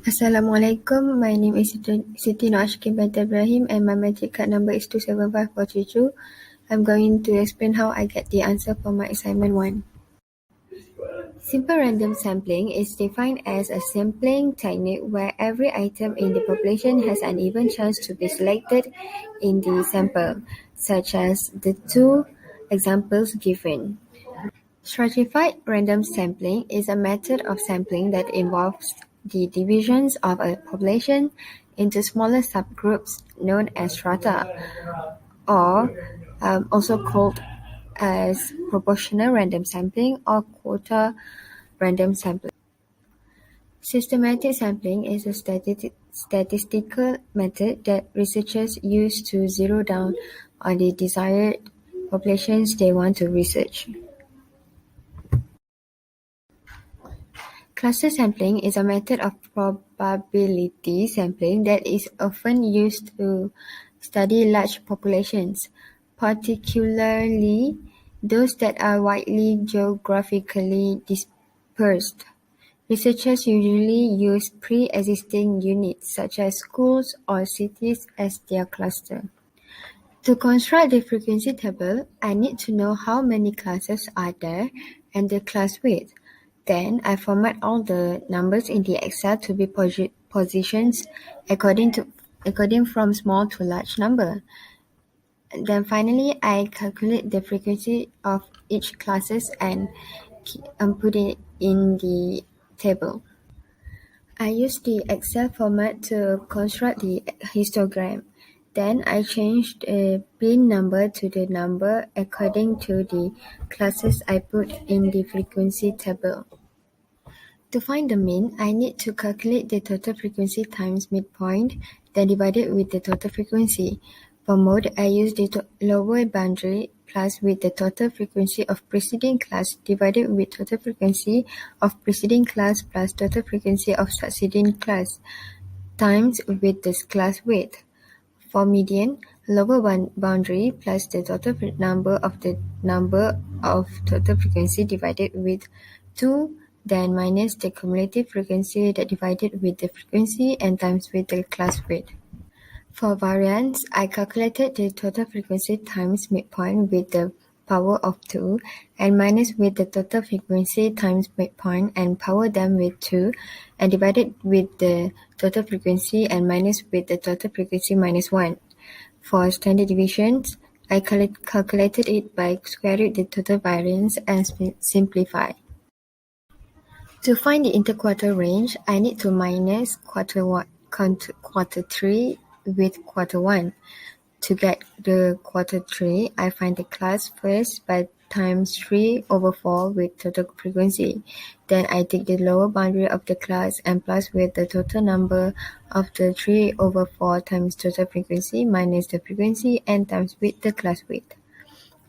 Assalamualaikum. My name is Siti Asyiqin Binti Rahim and my magic card number is 275432. I'm going to explain how I get the answer for my assignment 1. Simple random sampling is defined as a sampling technique where every item in the population has an even chance to be selected in the sample, such as the two examples given. Stratified random sampling is a method of sampling that involves the divisions of a population into smaller subgroups known as strata, or also called as proportional random sampling or quota random sampling. Systematic sampling is a statistical method that researchers use to zero down on the desired populations they want to research. Cluster sampling is a method of probability sampling that is often used to study large populations, particularly those that are widely geographically dispersed. Researchers usually use pre-existing units such as schools or cities as their cluster. To construct the frequency table, I need to know how many classes are there and the class weight. Then I format all the numbers in the Excel to be positions according from small to large number. Then finally, I calculate the frequency of each classes and put it in the table. I use the Excel format to construct the histogram. Then I change the bin number to the number according to the classes I put in the frequency table. To find the mean, I need to calculate the total frequency times midpoint, then divide it with the total frequency. For mode, I use the lower boundary plus with the total frequency of preceding class divided with total frequency of preceding class plus total frequency of succeeding class times with the class weight. For median, lower boundary plus the total number of total frequency divided with 2, then minus the cumulative frequency that divided with the frequency and times with the class weight. For variance, I calculated the total frequency times midpoint with the power of 2 and minus with the total frequency times midpoint and power them with 2 and divided with the total frequency and minus with the total frequency minus 1. For standard deviations, I calculated it by square root the total variance and simplify. To find the interquarter range, I need to minus quarter 3 with quarter 1. To get the quarter 3, I find the class first by times 3 over 4 with total frequency. Then I take the lower boundary of the class and plus with the total number of the 3 over 4 times total frequency minus the frequency and times with the class weight.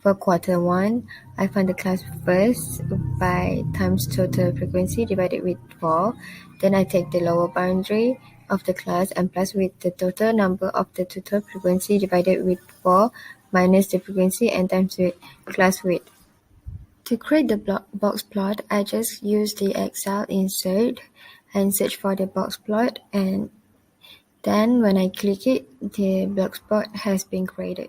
For quarter 1, I find the class first by times total frequency divided with 4. Then I take the lower boundary of the class and plus with the total number of the total frequency divided with 4 minus the frequency and times with class weight. To create the box plot, I just use the Excel insert and search for the box plot, and then when I click it, the box plot has been created.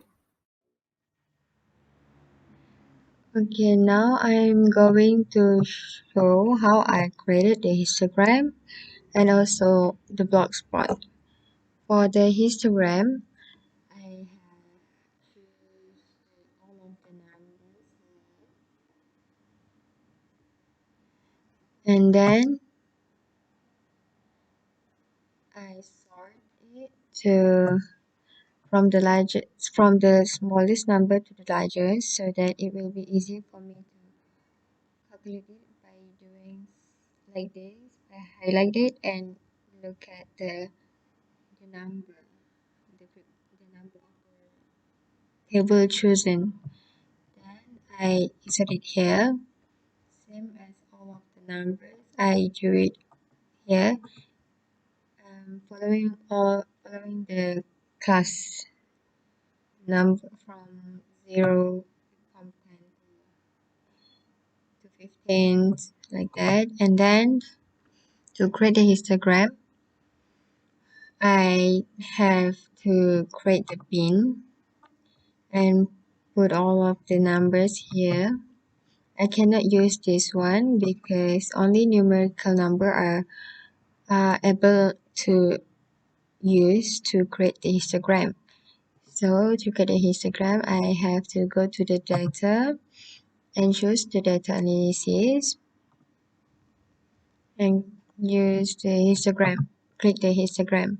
Okay, now I'm going to show how I created the histogram and also the block plot. For the histogram, I have choose all of the numbers and then I sort it to from the smallest number to the largest so that it will be easy for me to calculate it by doing like this. I highlight it and look at the number, the number of the table chosen. Then I insert it here, same as all of the numbers. I do it here, following the class number from 0 from 10 to 15, like that. And then to create the histogram, I have to create the bin and put all of the numbers here. I cannot use this one because only numerical number are able to use to create the histogram. So to create a histogram, I have to go to the data and choose the data analysis and use the histogram. Click the histogram.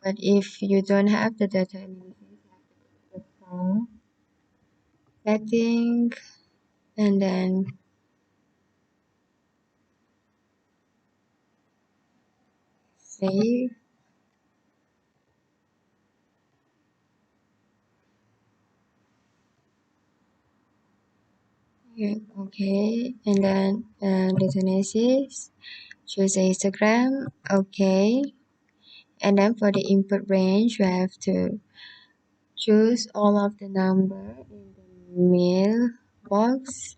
But if you don't have the data analysis, the file setting and then save. Yeah, okay, and then data analysis. Choose a histogram. Okay, and then for the input range, you have to choose all of the number in the mailbox.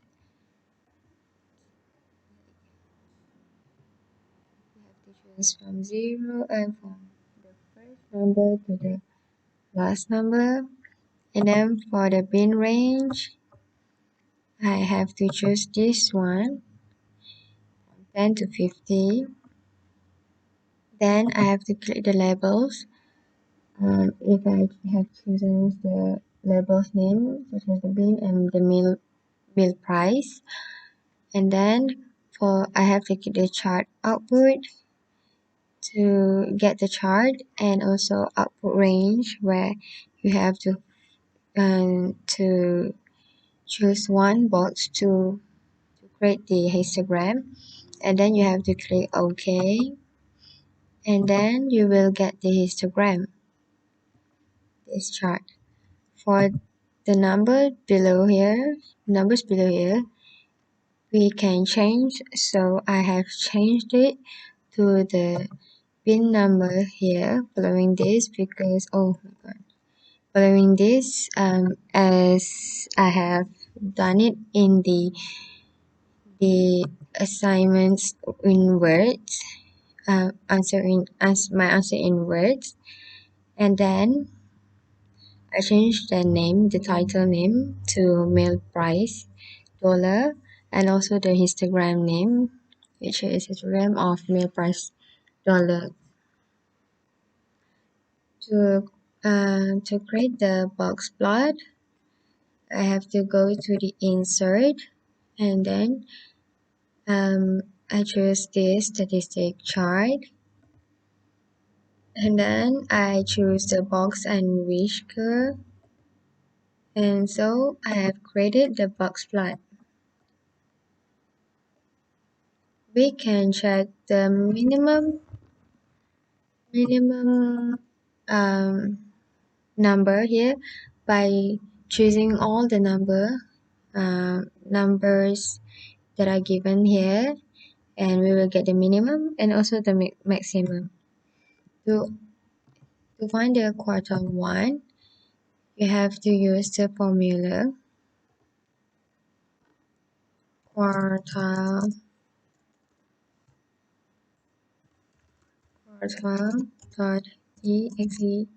You have to choose from 0 and from the first number to the last number. And then for the bin range, I have to choose this one from 10 to 50. Then I have to click the labels. If I have chosen the labels name, such as the bin and the meal price, and then for I have to click the chart output to get the chart, and also output range where you have to choose one box to create the histogram, and then you have to click OK, and then you will get the histogram, this chart. For the numbers below here, we can change. So I have changed it to the bin number here following this because oh my god, following this as I have done it in the assignments in words, my answer in words, and then I changed the title name to mail price dollar, and also the histogram name, which is histogram of mail price dollar. To create the box plot, I have to go to the insert, and then I choose this statistic chart, and then I choose the box and whisker, and so I have created the box plot. We can check the minimum number here by choosing all the numbers that are given here, and we will get the minimum and also the maximum. To find the quartile 1, you have to use the formula quartile dot exe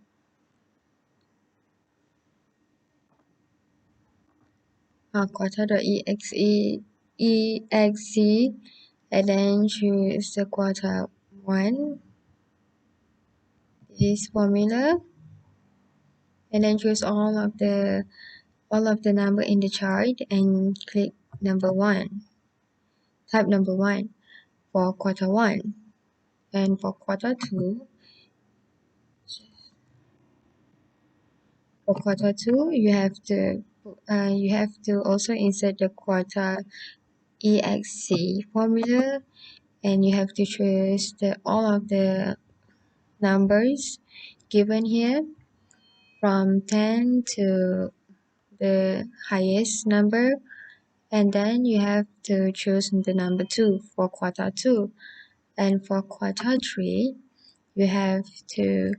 quartile.exe, and then choose the quartile 1, this formula, and then choose all of the number in the chart and click number 1, type number 1 for quarter 1, and for quarter 2 you have to also insert the quartile exe formula, and you have to choose all of the numbers given here from 10 to the highest number, and then you have to choose the number 2 for quartile 2, and for quartile 3 you have to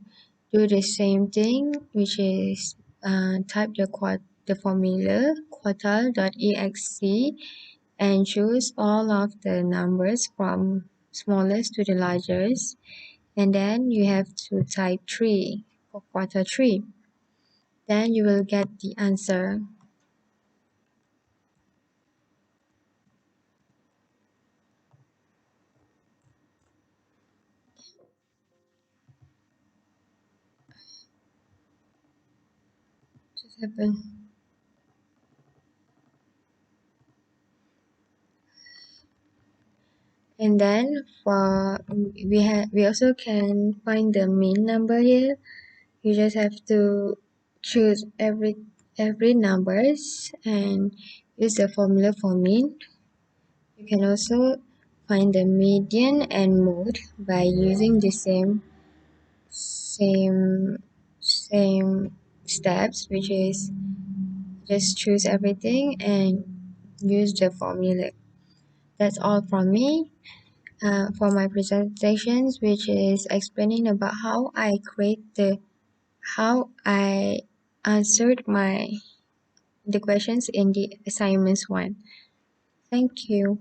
do the same thing, which is type the formula quartile.exe and choose all of the numbers from smallest to the largest, and then you have to type 3 for quarter 3. Then you will get the answer. Just happen. And then for we also can find the mean number here. You just have to choose every numbers and use the formula for mean. You can also find the median and mode by using the same steps, which is just choose everything and use the formula. That's all from me for my presentations, which is explaining about how I answered the questions in the assignments one. Thank you.